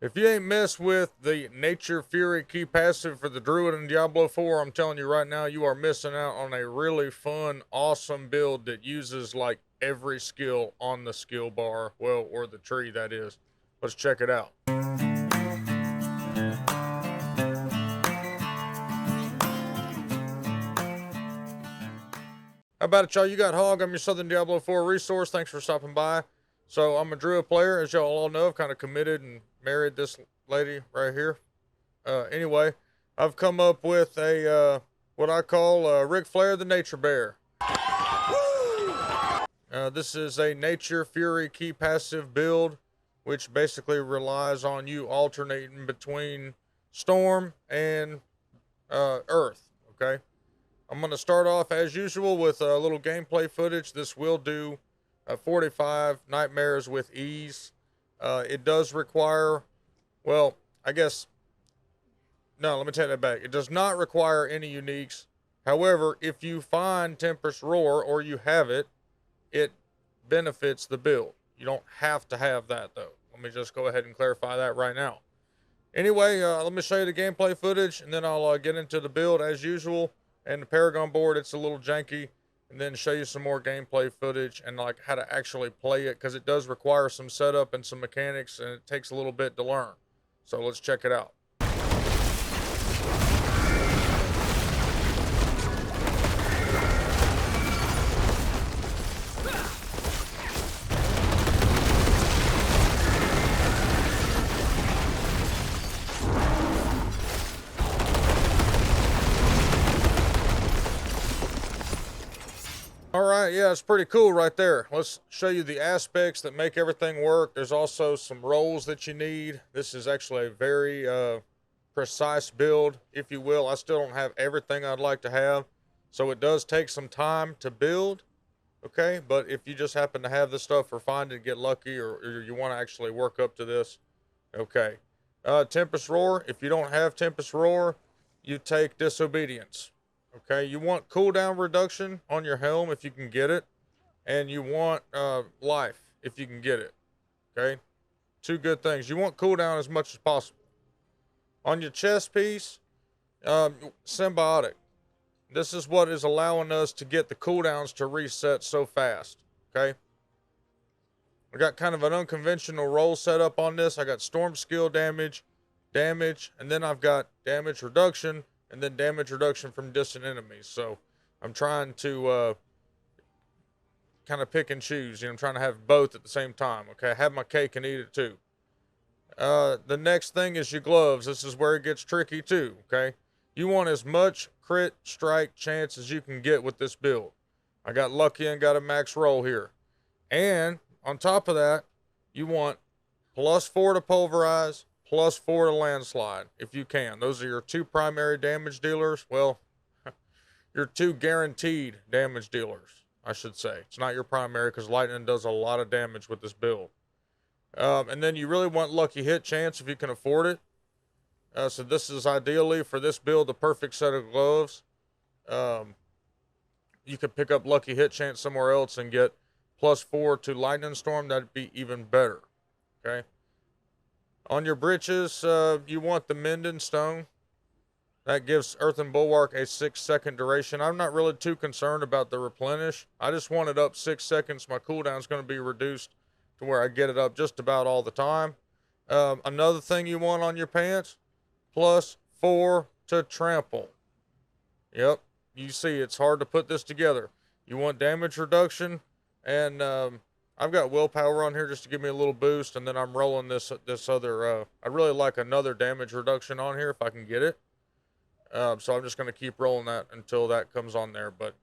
If you ain't messed with the Nature Fury key passive for the Druid in Diablo 4, I'm telling you right now, you are missing out on a really fun, awesome build that uses like every skill on the skill bar. Well, or the tree, that is. Let's check it out. How about it, y'all? You got Hawg. I'm your Southern Diablo 4 resource. Thanks for stopping by. So, I'm a Druid player. As y'all all know, I've kind of committed and married this lady right here. Anyway, I've come up with a what I call Ric Flair the Nature Bear. This is a Nature Fury key passive build, which basically relies on you alternating between Storm and Earth. Okay, I'm going to start off as usual with a little gameplay footage. This will do 45 nightmares with ease. It does require, well, I guess. No, let me take that back. It does not require any uniques. However, if you find Tempest Roar or you have it, it benefits the build. You don't have to have that though. Let me just go ahead and clarify that right now. Anyway, let me show you the gameplay footage and then I'll get into the build as usual. And the Paragon board, it's a little janky. And then show you some more gameplay footage and like how to actually play it, because it does require some setup and some mechanics and it takes a little bit to learn. So let's check it out. All right, yeah, it's pretty cool right there. Let's show you the aspects that make everything work. There's also some rolls that you need. This is actually a very precise build, if you will. I still don't have everything I'd like to have, so it does take some time to build, okay? But if you just happen to have this stuff or find it, get lucky, or you want to actually work up to this, okay. Tempest Roar, if you don't have Tempest Roar, you take Disobedience. Okay, you want cooldown reduction on your helm if you can get it, and you want life if you can get it. Okay, two good things. You want cooldown as much as possible. On your chest piece, Symbiotic. This is what is allowing us to get the cooldowns to reset so fast. Okay, I got kind of an unconventional roll set up on this. I got storm skill damage, and then I've got damage reduction, and then damage reduction from distant enemies. So I'm trying to kind of pick and choose. You know, I'm trying to have both at the same time. Okay, I have my cake and eat it too. The next thing is your gloves. This is where it gets tricky too. Okay, you want as much crit strike chance as you can get with this build. I got lucky and got a max roll here. And on top of that, you want +4 to pulverize, +4 to landslide, if you can. Those are your two primary damage dealers. Well, your two guaranteed damage dealers, I should say. It's not your primary, because lightning does a lot of damage with this build. And then you really want lucky hit chance if you can afford it. So this is ideally for this build the perfect set of gloves. You could pick up lucky hit chance somewhere else and get +4 to lightning storm. That'd be even better. Okay. On your breeches, you want the Mending Stone. That gives Earthen Bulwark a 6-second duration. I'm not really too concerned about the replenish. I just want it up 6 seconds. My cooldown is going to be reduced to where I get it up just about all the time. Another thing you want on your pants, +4 to trample. Yep, you see, it's hard to put this together. You want damage reduction, and I've got willpower on here just to give me a little boost, and then I'm rolling this other, I really like another damage reduction on here if I can get it. So I'm just going to keep rolling that until that comes on there. But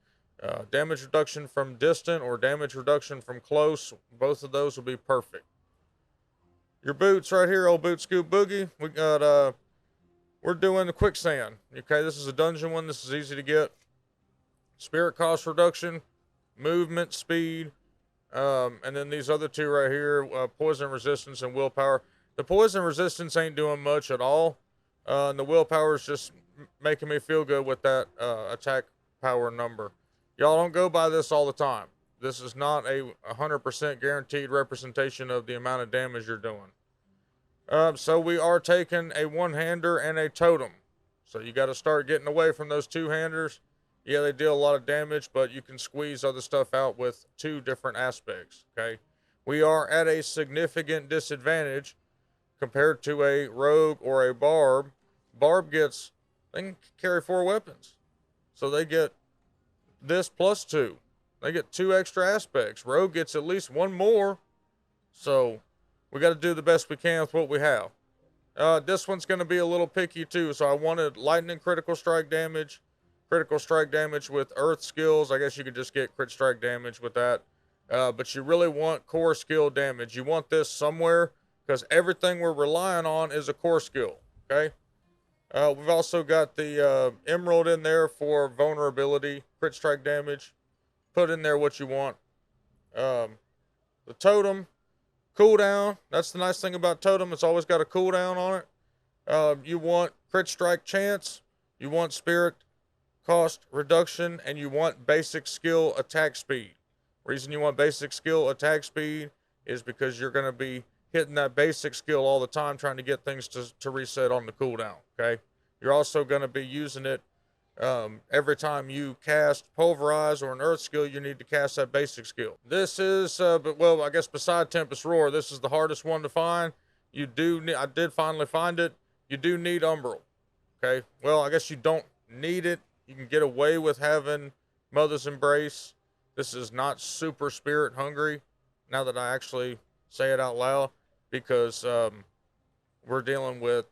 damage reduction from distant or damage reduction from close, both of those will be perfect. Your boots right here, old boot scoop boogie. We got, we're doing the quicksand. Okay, this is a dungeon one. This is easy to get. Spirit cost reduction, movement speed, and then these other two right here, poison resistance and willpower. The poison resistance ain't doing much at all. And the willpower is just making me feel good with that attack power number. Y'all don't go by this all the time. This is not a 100% guaranteed representation of the amount of damage you're doing. So we are taking a one-hander and a totem. So you got to start getting away from those two-handers. Yeah, they deal a lot of damage, but you can squeeze other stuff out with two different aspects, okay? We are at a significant disadvantage compared to a rogue or a barb. Barb gets, they can carry 4 weapons. So they get this plus 2. They get 2 extra aspects. Rogue gets at least 1 more. So we got to do the best we can with what we have. This one's going to be a little picky too. So I wanted lightning critical strike damage with earth skills. I guess you could just get crit strike damage with that. But you really want core skill damage. You want this somewhere because everything we're relying on is a core skill. Okay. We've also got the emerald in there for vulnerability, crit strike damage. Put in there what you want. The totem, cooldown. That's the nice thing about totem. It's always got a cooldown on it. You want crit strike chance. You want spirit cost reduction. And you want basic skill attack speed. Reason you want basic skill attack speed is because you're going to be hitting that basic skill all the time trying to get things to reset on the cooldown, okay? You're also going to be using it every time you cast Pulverize or an Earth skill, you need to cast that basic skill. This is, well, I guess beside Tempest Roar, this is the hardest one to find. I did finally find it. You do need Umbral, okay? Well, I guess you don't need it. You can get away with having Mother's Embrace. This is not super spirit hungry, now that I actually say it out loud, because we're dealing with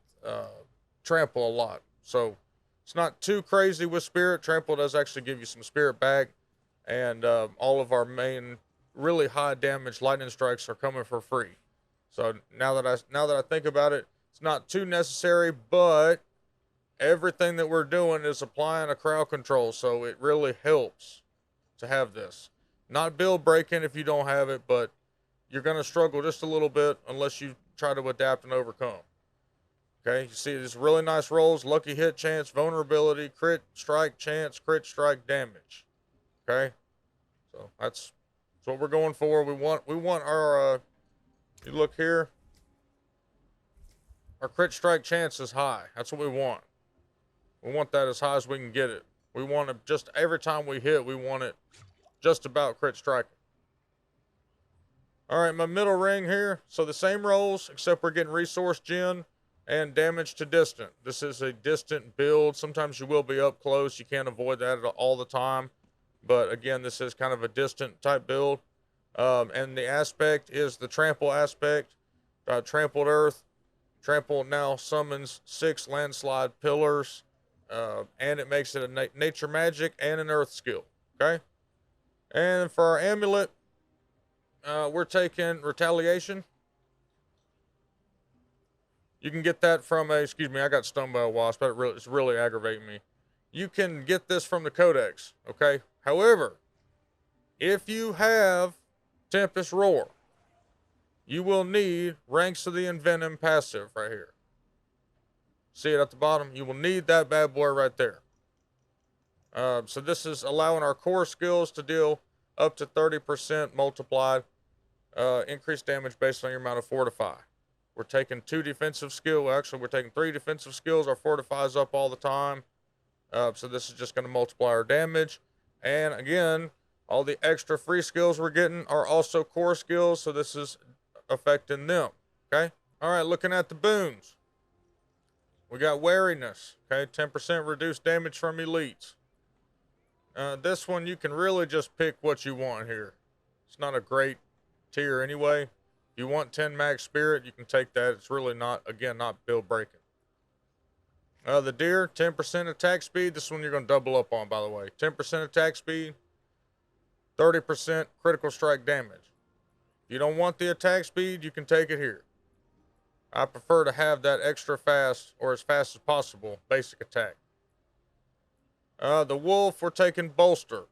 trample a lot. So it's not too crazy with spirit. Trample does actually give you some spirit back, and all of our main really high damage lightning strikes are coming for free. So now that I think about it, it's not too necessary, but everything that we're doing is applying a crowd control, so it really helps to have this. Not build breaking if you don't have it, but you're going to struggle just a little bit unless you try to adapt and overcome. Okay, you see these really nice rolls: lucky hit chance, vulnerability, crit strike chance, crit strike damage. Okay, so that's what we're going for. We want our you look here, our crit strike chance is high. That's what we want. We want that as high as we can get it. We want it just every time we hit, we want it just about crit striking. All right, my middle ring here. So the same rolls, except we're getting resource gen and damage to distant. This is a distant build. Sometimes you will be up close. You can't avoid that all the time. But again, this is kind of a distant type build. And the aspect is the trample aspect. Trampled earth. Trample now summons 6 landslide pillars. And it makes it a nature magic and an earth skill. Okay. And for our amulet, we're taking retaliation. You can get that from excuse me, I got stung by a wasp. It's really aggravating me. You can get this from the codex, okay? However, if you have Tempest Roar, you will need Ranks of the Envenom passive right here. See it at the bottom? You will need that bad boy right there. So this is allowing our core skills to deal up to 30% multiplied increased damage based on your amount of Fortify. We're taking 2 defensive skill. Well, actually, we're taking 3 defensive skills. Our Fortify is up all the time. So this is just going to multiply our damage. And again, all the extra free skills we're getting are also core skills. So this is affecting them. Okay. All right. Looking at the boons. We got wariness. Okay. 10% reduced damage from elites. This one, you can really just pick what you want here. It's not a great tier anyway. If you want 10 max spirit, you can take that. It's really not, again, not build breaking. The deer, 10% attack speed. This one you're going to double up on, by the way. 10% attack speed, 30% critical strike damage. If you don't want the attack speed, you can take it here. I prefer to have that extra fast, or as fast as possible, basic attack. The wolf, we're taking bolster.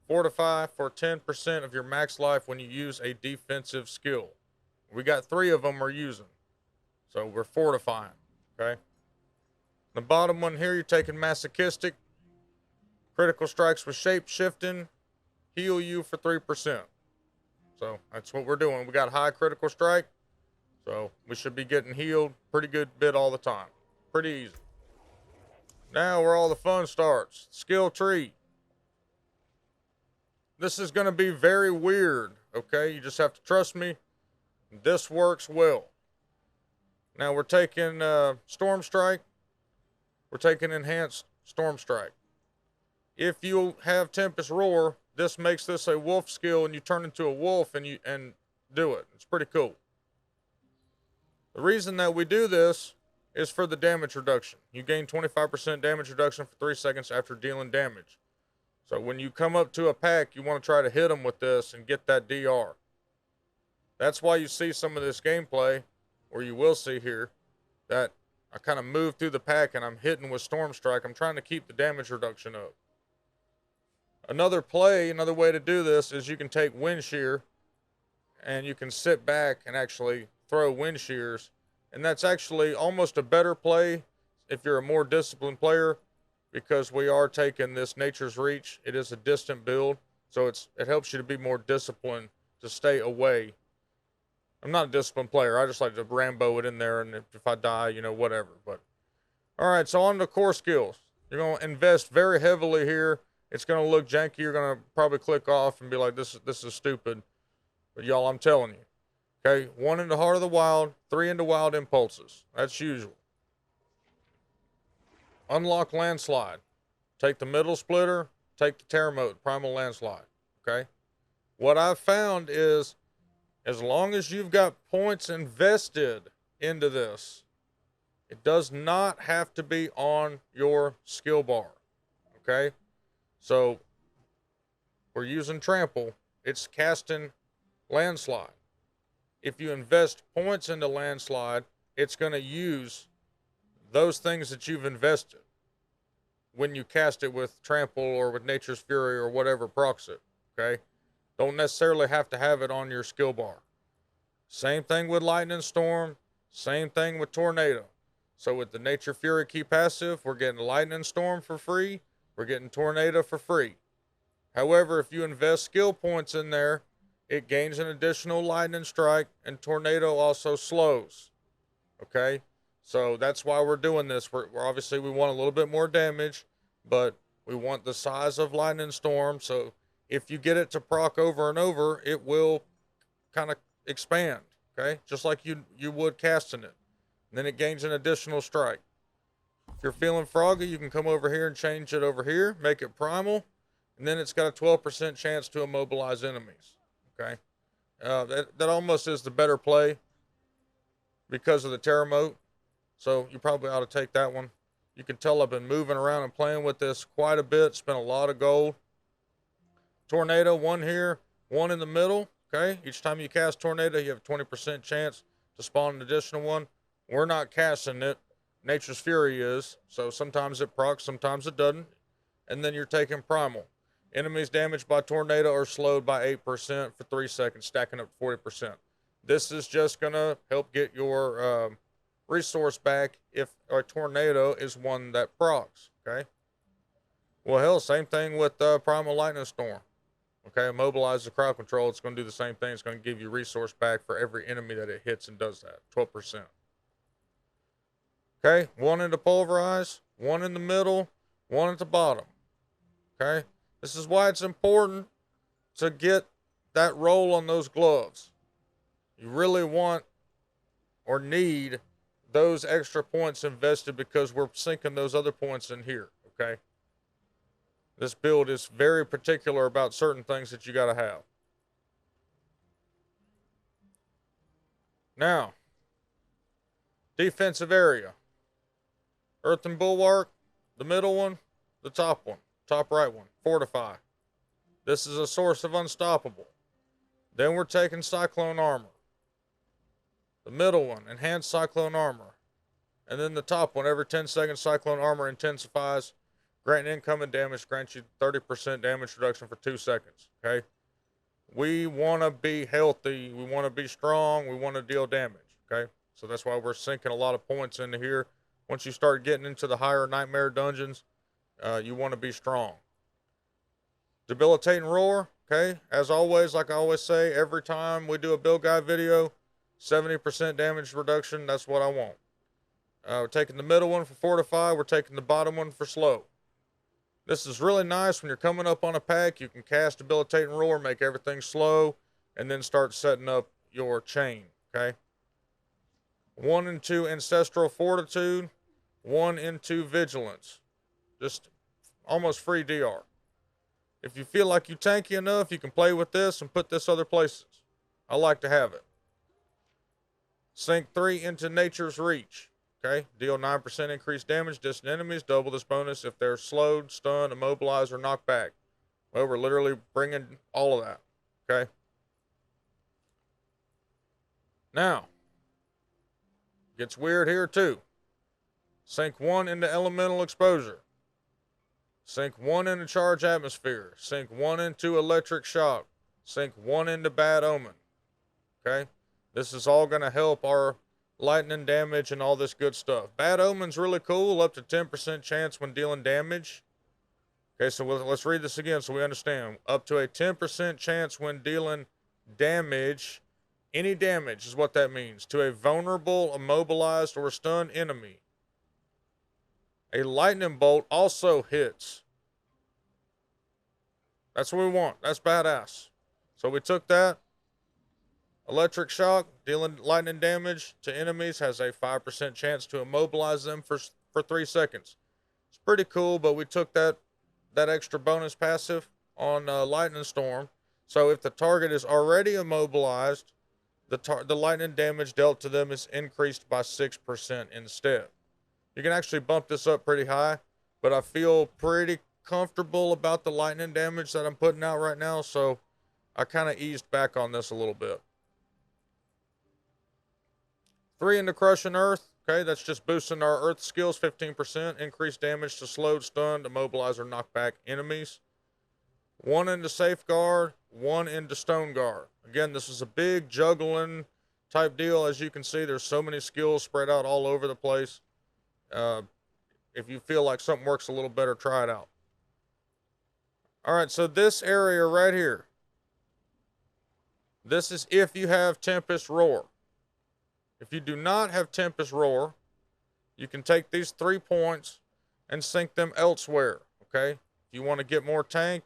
Fortify for 10% of your max life when you use a defensive skill. We got 3 of them we're using. So we're fortifying, okay? The bottom one here, you're taking masochistic. Critical strikes with shape shifting. Heal you for 3%. So that's what we're doing. We got high critical strike. So we should be getting healed pretty good bit all the time. Pretty easy. Now where all the fun starts. Skill tree. This is going to be very weird, okay? You just have to trust me. This works well. Now we're taking Storm Strike. We're taking Enhanced Storm Strike. If you have Tempest Roar, this makes this a wolf skill and you turn into a wolf and do it. It's pretty cool. The reason that we do this is for the damage reduction. You gain 25% damage reduction for 3 seconds after dealing damage. So when you come up to a pack, you want to try to hit them with this and get that DR. That's why you see some of this gameplay, or you will see here, that I kind of move through the pack and I'm hitting with Storm Strike. I'm trying to keep the damage reduction up. Another way to do this is you can take Wind Shear and you can sit back and actually throw Wind Shears. And that's actually almost a better play if you're a more disciplined player, because we are taking this Nature's Reach. It is a distant build, so it helps you to be more disciplined, to stay away. I'm not a disciplined player. I just like to Rambo it in there, and if I die, you know, whatever. But all right, so on to core skills. You're going to invest very heavily here. It's going to look janky. You're going to probably click off and be like, this is stupid. But y'all, I'm telling you. Okay, 1 into Heart of the Wild, 3 into Wild Impulses. That's usual. Unlock Landslide. Take the Middle Splitter, take the Terror Mode, Primal Landslide. Okay? What I've found is, as long as you've got points invested into this, it does not have to be on your skill bar. Okay? So, we're using Trample. It's casting Landslide. If you invest points into Landslide, it's going to use those things that you've invested when you cast it with Trample or with Nature's Fury or whatever procs it. Okay? Don't necessarily have to have it on your skill bar. Same thing with Lightning Storm. Same thing with Tornado. So with the Nature Fury key passive, we're getting Lightning Storm for free. We're getting Tornado for free. However, if you invest skill points in there, it gains an additional Lightning Strike, and Tornado also slows. Okay? So that's why we're doing this. We're obviously, we want a little bit more damage, but we want the size of Lightning Storm. So if you get it to proc over and over, it will kind of expand. Okay? Just like you would casting it. And then it gains an additional strike. If you're feeling froggy, you can come over here and change it over here, make it primal, and then it's got a 12% chance to immobilize enemies. Okay? That almost is the better play because of the Terror Mode. So you probably ought to take that one. You can tell I've been moving around and playing with this quite a bit. Spent a lot of gold. Tornado, 1 here, 1 in the middle. Okay? Each time you cast Tornado, you have a 20% chance to spawn an additional one. We're not casting it. Nature's Fury is. So sometimes it procs, sometimes it doesn't. And then you're taking Primal. Enemies damaged by Tornado are slowed by 8% for 3 seconds, stacking up to 40%. This is just going to help get your resource back if a Tornado is one that procs. Okay? Well, hell, same thing with Primal Lightning Storm. Okay? Immobilize the crowd control. It's going to do the same thing. It's going to give you resource back for every enemy that it hits and does that. 12%. Okay? 1 into Pulverize, 1 in the middle, 1 at the bottom. Okay? This is why it's important to get that roll on those gloves. You really want or need those extra points invested because we're sinking those other points in here. Okay? This build is very particular about certain things that you got to have. Now, defensive area. Earthen Bulwark, the middle one, the top one, top right one, Fortify. This is a source of unstoppable. Then we're taking Cyclone Armor. The middle one, Enhanced Cyclone Armor. And then the top one, every 10 seconds, Cyclone Armor intensifies. Granting incoming damage, grants you 30% damage reduction for 2 seconds. Okay? We want to be healthy. We want to be strong. We want to deal damage. Okay? So that's why we're sinking a lot of points into here. Once you start getting into the higher Nightmare dungeons, you want to be strong. Debilitating Roar. Okay? As always, like I always say, every time we do a build guide video, 70% damage reduction, that's what I want. We're taking the middle one for fortify, we're taking the bottom one for slow. This is really nice when you're coming up on a pack. You can cast Debilitating Roar, make everything slow, and then start setting up your chain, okay? 1 and 2 Ancestral Fortitude, 1 and 2 Vigilance. Just almost free DR. If you feel like you're tanky enough, you can play with this and put this other places. I like to have it. Sink 3 into Nature's Reach. Okay, deal 9% increased damage, distant enemies, double this bonus if they're slowed, stunned, immobilized, or knocked back. Well, we're literally bringing all of that. Okay. Now, gets weird here too. Sink 1 into Elemental Exposure. Sink 1 into Charge Atmosphere. Sink 1 into Electric Shock. Sink 1 into Bad Omen. Okay? This is all going to help our lightning damage and all this good stuff. Bad Omen's really cool, up to 10% chance when dealing damage. Okay, so let's read this again so we understand. Up to a 10% chance when dealing damage. Any damage is what that means. To a vulnerable, immobilized, or stunned enemy. A lightning bolt also hits. That's what we want. That's badass. So we took that. Electric Shock, dealing lightning damage to enemies, has a 5% chance to immobilize them for 3 seconds. It's pretty cool, but we took that extra bonus passive on Lightning Storm. So if the target is already immobilized, the lightning damage dealt to them is increased by 6% instead. You can actually bump this up pretty high, but I feel pretty comfortable about the lightning damage that I'm putting out right now, so I kind of eased back on this a little bit. 3 into Crushing Earth. Okay, that's just boosting our Earth skills 15%. Increased damage to slowed, stunned, immobilize, or knockback enemies. 1 into Safeguard. 1 into Stone Guard. Again, this is a big juggling type deal. As you can see, there's so many skills spread out all over the place. If you feel like something works a little better, try it out. All right, so this area right here. This is if you have Tempest Roar. If you do not have Tempest Roar, you can take these 3 points and sink them elsewhere, okay? If you want to get more tank,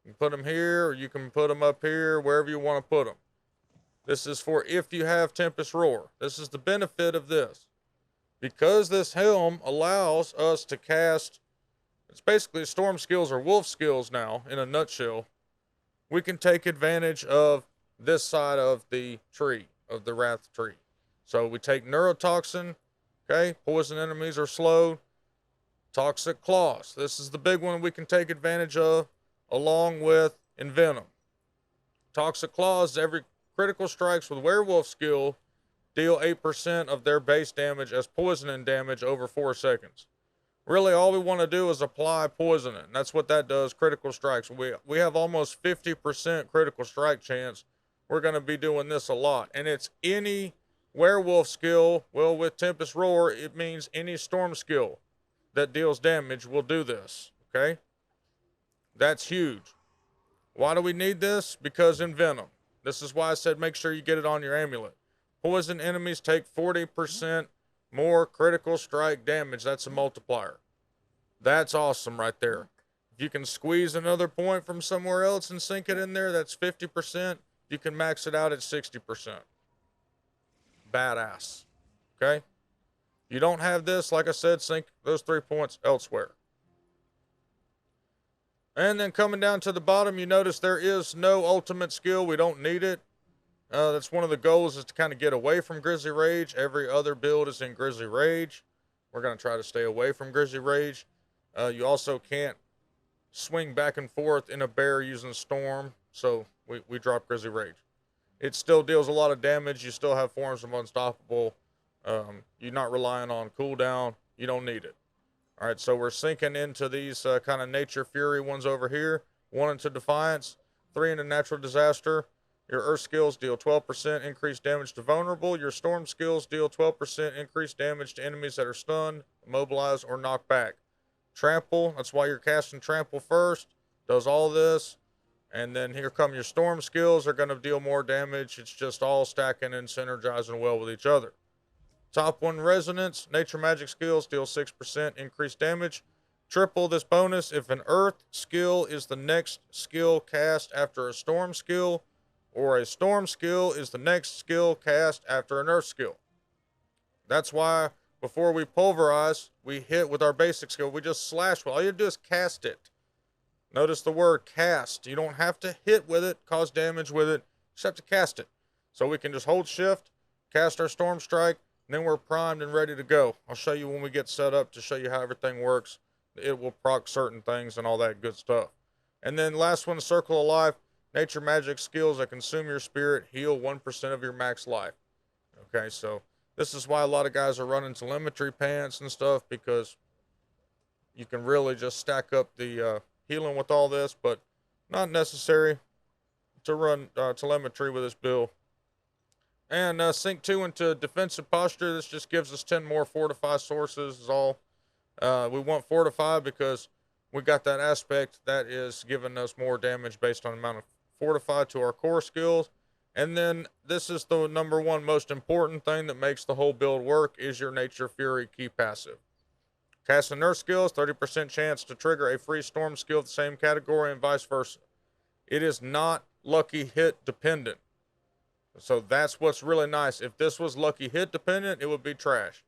you can put them here, or you can put them up here, wherever you want to put them. This is for if you have Tempest Roar. This is the benefit of this. Because this helm allows us to cast, it's basically storm skills or wolf skills now, in a nutshell, we can take advantage of this side of the tree, of the Wrath tree. So we take Neurotoxin, okay, poison enemies are slowed. Toxic Claws, this is the big one we can take advantage of, along with Envenom. Toxic Claws, every critical strikes with Werewolf skill deal 8% of their base damage as poisoning damage over 4 seconds. Really, all we want to do is apply poisoning. That's what that does, critical strikes. We have almost 50% critical strike chance. We're going to be doing this a lot. And it's any werewolf skill. Well, with Tempest Roar, it means any storm skill that deals damage will do this, okay? That's huge. Why do we need this? Because Envenom. This is why I said make sure you get it on your amulet. Poison enemies take 40% more critical strike damage. That's a multiplier. That's awesome right there. If you can squeeze another point from somewhere else and sink it in there, that's 50%. You can max it out at 60%. Badass. Okay? You don't have this, like I said, sink those 3 points elsewhere. And then coming down to the bottom, you notice there is no ultimate skill. We don't need it. That's one of the goals, is to kind of get away from Grizzly Rage. Every other build is in Grizzly Rage. We're going to try to stay away from Grizzly Rage. You also can't swing back and forth in a bear using Storm, so we drop Grizzly Rage. It still deals a lot of damage. You still have forms of Unstoppable. You're not relying on cooldown. You don't need it. All right, so we're sinking into these kind of Nature Fury ones over here. 1 into Defiance, 3 into Natural Disaster. Your Earth skills deal 12% increased damage to vulnerable. Your Storm skills deal 12% increased damage to enemies that are stunned, immobilized, or knocked back. Trample, that's why you're casting Trample first. Does all this. And then here come your storm skills. Are going to deal more damage. It's just all stacking and synergizing well with each other. Top 1 resonance. Nature magic skills deal 6% increased damage. Triple this bonus if an earth skill is the next skill cast after a storm skill, or a storm skill is the next skill cast after an earth skill. That's why before we pulverize, we hit with our basic skill. We just slash. All you have to do is cast it. Notice the word cast. You don't have to hit with it, cause damage with it. You just have to cast it. So we can just hold shift, cast our storm strike, and then we're primed and ready to go. I'll show you when we get set up to show you how everything works. It will proc certain things and all that good stuff. And then last one, Circle of Life. Nature magic skills that consume your spirit heal 1% of your max life. Okay, so this is why a lot of guys are running telemetry pants and stuff, because you can really just stack up the healing with all this, but not necessary to run telemetry with this build. And sync 2 into defensive posture. This just gives us 10 more fortify sources is all. We want fortify because we got that aspect that is giving us more damage based on the amount of fortify to our core skills. And then this is the number 1 most important thing that makes the whole build work, is your Nature Fury key passive. Casting Earth skills, 30% chance to trigger a free storm skill of the same category and vice versa. It is not lucky hit dependent. So that's what's really nice. If this was lucky hit dependent, it would be trash.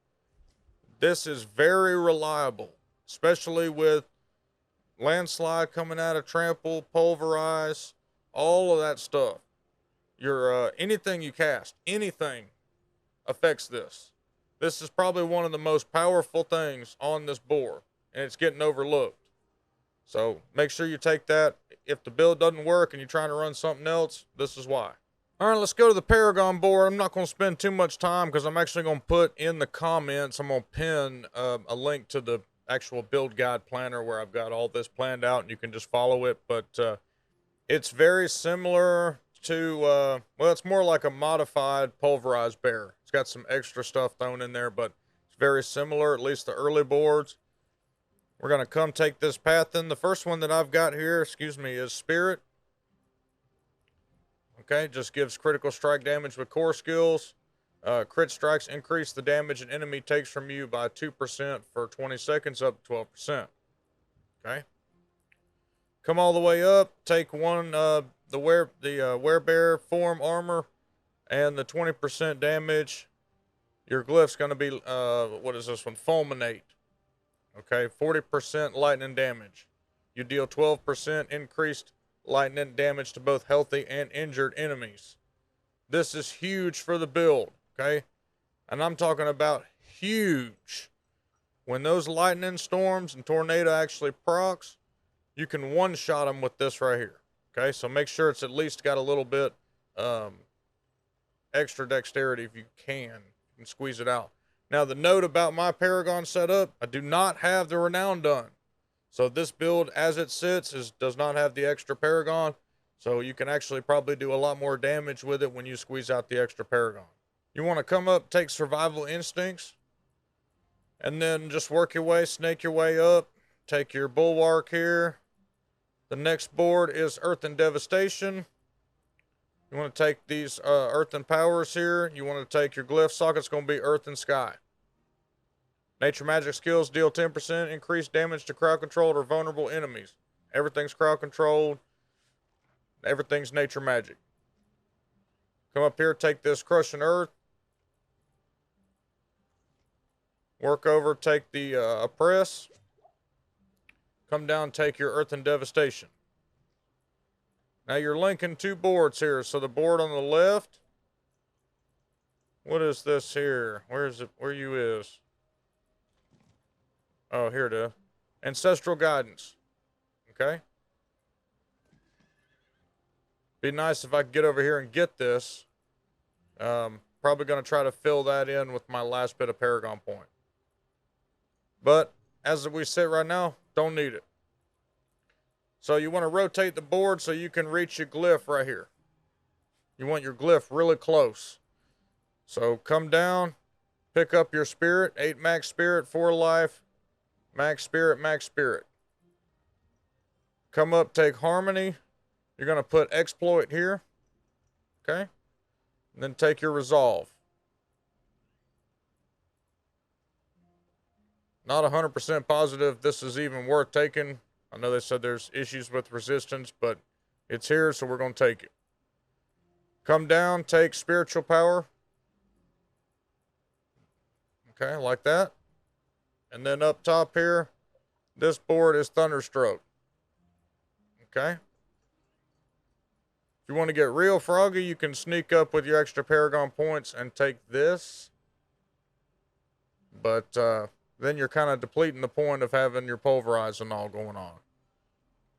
This is very reliable, especially with landslide coming out of trample, pulverize, all of that stuff. Your anything you cast, anything affects this. This is probably one of the most powerful things on this board, and it's getting overlooked. So make sure you take that. If the build doesn't work and you're trying to run something else, this is why. All right, let's go to the Paragon board. I'm not going to spend too much time because I'm actually going to put in the comments, I'm going to pin a link to the actual build guide planner where I've got all this planned out and you can just follow it. But it's very similar to, well, it's more like a modified pulverized bear. It's got some extra stuff thrown in there, but it's very similar, at least the early boards. We're going to come take this path in. The first one that I've got here, is Spirit. Okay, just gives critical strike damage with core skills. Crit strikes increase the damage an enemy takes from you by 2% for 20 seconds, up to 12%. Okay. Come all the way up, take one, the werebear form armor, and the 20% damage. Your glyph's going to be, what is this one? Fulminate. Okay, 40% lightning damage. You deal 12% increased lightning damage to both healthy and injured enemies. This is huge for the build, okay? And I'm talking about huge. When those lightning storms and tornado actually procs, you can one-shot them with this right here, okay? So make sure it's at least got a little bit extra dexterity if you can squeeze it out. Now, the note about my Paragon setup, I do not have the Renown done. So this build, as it sits, does not have the extra Paragon. So you can actually probably do a lot more damage with it when you squeeze out the extra Paragon. You want to come up, take Survival Instincts, and then just work your way, snake your way up. Take your Bulwark here. The next board is Earth and Devastation. You want to take these Earth and Powers here. You want to take your Glyph socket. It's going to be Earth and Sky. Nature magic skills deal 10% increased damage to crowd controlled or vulnerable enemies. Everything's crowd controlled. Everything's nature magic. Come up here, take this Crushing Earth. Work over, take the Oppress. Come down, take your Earth and Devastation. Now you're linking 2 boards here. So the board on the left. What is this here? Where is it? Where you is? Oh, here it is. Ancestral Guidance. Okay. Be nice if I could get over here and get this. Probably going to try to fill that in with my last bit of Paragon point. But as we sit right now, don't need it. So you want to rotate the board so you can reach your glyph right here. You want your glyph really close. So come down, pick up your spirit, 8 max spirit, 4 life, max spirit, max spirit. Come up, take Harmony. You're you're going to put exploit here. Okay. And then take your resolve. Not 100% positive this is even worth taking. I know they said there's issues with resistance, but it's here, so we're going to take it. Come down, take spiritual power. Okay, like that. And then up top here, this board is Thunderstroke. Okay. If you want to get real froggy, you can sneak up with your extra Paragon points and take this. But then you're kind of depleting the point of having your pulverize and all going on.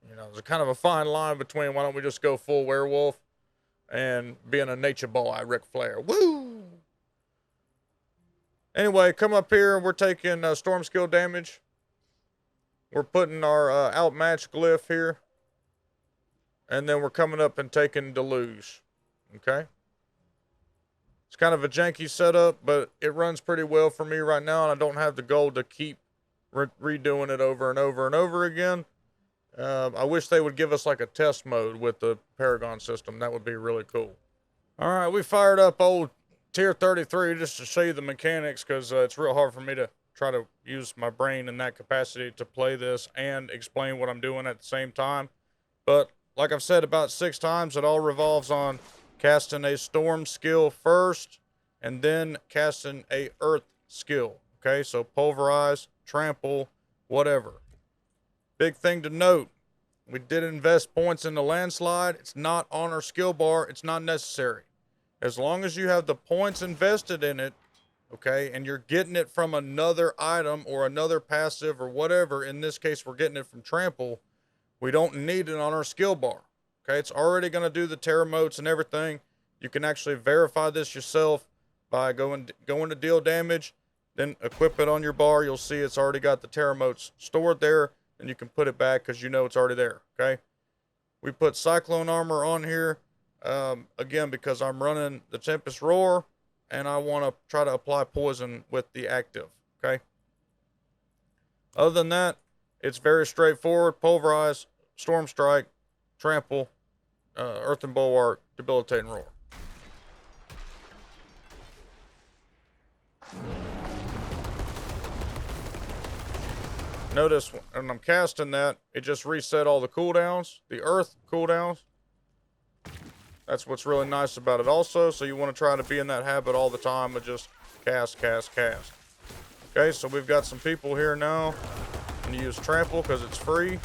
You know, there's kind of a fine line between why don't we just go full werewolf and being a nature boy, Ric Flair. Woo! Anyway, come up here. We're taking storm skill damage. We're putting our outmatch glyph here. And then we're coming up and taking deluge. Okay? It's kind of a janky setup, but it runs pretty well for me right now, and I don't have the goal to keep redoing it over and over and over again. I wish they would give us like a test mode with the Paragon system. That would be really cool. All right, we fired up old tier 33 just to show you the mechanics, because it's real hard for me to try to use my brain in that capacity to play this and explain what I'm doing at the same time. But like I've said about 6 times, it all revolves on casting a storm skill first, and then casting a earth skill. Okay, so pulverize, trample, whatever. Big thing to note, we did invest points in the landslide. It's not on our skill bar. It's not necessary. As long as you have the points invested in it, okay, and you're getting it from another item or another passive or whatever, in this case we're getting it from trample, we don't need it on our skill bar. Okay, it's already going to do the terror motes and everything. You can actually verify this yourself by going to deal damage, then equip it on your bar. You'll see it's already got the terror motes stored there, and you can put it back because you know it's already there. Okay, we put cyclone armor on here again because I'm running the Tempest Roar, and I want to try to apply poison with the active. Okay. Other than that, it's very straightforward. Pulverize, storm strike, trample, earthen bulwark, debilitating roar. Notice when I'm casting that, it just reset all the cooldowns, the earth cooldowns. That's what's really nice about it also. So you want to try to be in that habit all the time of just cast, cast, cast. Okay, so we've got some people here now. I'm going to use trample because it's free.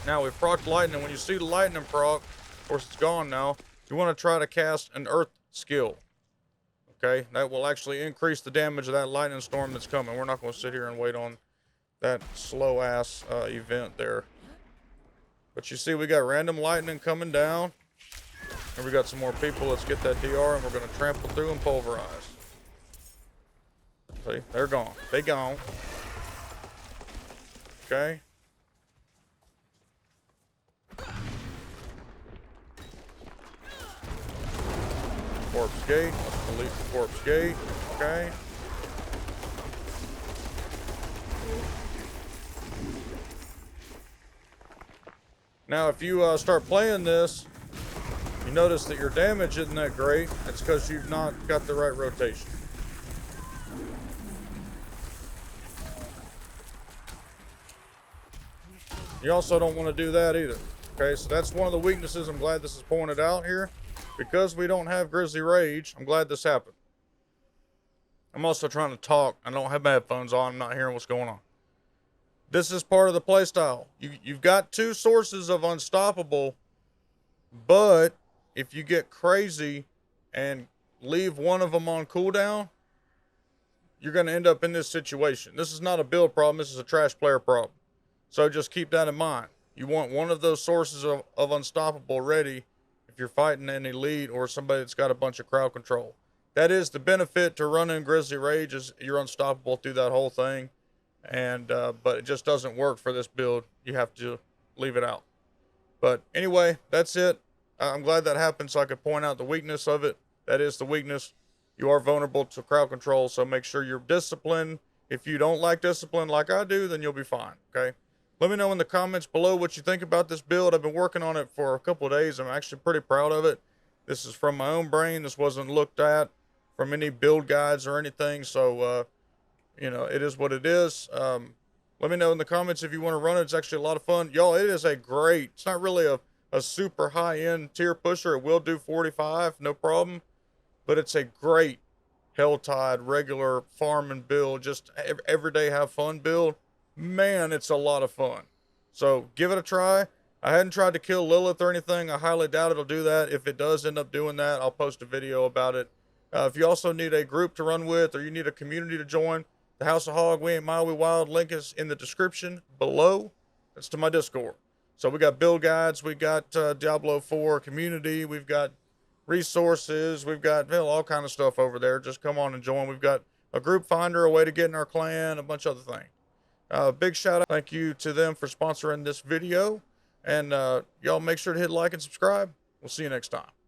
Now we've procced lightning. When you see the lightning proc, of course it's gone now, you want to try to cast an earth skill. Okay, that will actually increase the damage of that lightning storm that's coming. We're not going to sit here and wait on that slow ass event there. But you see we got random lightning coming down. And we got some more people. Let's get that DR, and we're going to trample through and pulverize. See, they're gone. They gone. Okay. Corpse gate. Let's delete the corpse gate. Okay. Now, if you start playing this, you notice that your damage isn't that great. It's because you've not got the right rotation. You also don't want to do that either. Okay, so that's one of the weaknesses. I'm glad this is pointed out here. Because we don't have Grizzly Rage, I'm glad this happened. I'm also trying to talk. I don't have my headphones on. I'm not hearing what's going on. This is part of the playstyle. You've got 2 sources of unstoppable, but if you get crazy and leave one of them on cooldown, you're going to end up in this situation. This is not a build problem. This is a trash player problem. So just keep that in mind. You want one of those sources of unstoppable ready if you're fighting an elite or somebody that's got a bunch of crowd control. That is the benefit to running Grizzly Rage, is you're unstoppable through that whole thing. And but it just doesn't work for this build. You have to leave it out. But anyway, that's it. I'm glad that happened so I could point out the weakness of it. That is the weakness. You are vulnerable to crowd control, so make sure you're disciplined. If you don't like discipline like I do, then you'll be fine, okay? Let me know in the comments below what you think about this build. I've been working on it for a couple of days. I'm actually pretty proud of it. This is from my own brain. This wasn't looked at from any build guides or anything. So, you know, it is what it is. Let me know in the comments if you want to run it. It's actually a lot of fun. Y'all, it is a great, it's not really a super high-end tier pusher. It will do 45, no problem. But it's a great Helltide, regular farm and build, just everyday have fun build. Man, it's a lot of fun. So give it a try. I hadn't tried to kill Lilith or anything. I highly doubt it'll do that. If it does end up doing that, I'll post a video about it. If you also need a group to run with, or you need a community to join, the House of Hawg, We Ain't Mild, We Wild, link is in the description below. That's to my Discord. So we got build guides, we got Diablo 4 community, we've got resources, we've got all kind of stuff over there. Just come on and join. We've got a group finder, a way to get in our clan, a bunch of other things. Big shout out, thank you to them for sponsoring this video. And y'all make sure to hit like and subscribe. We'll see you next time.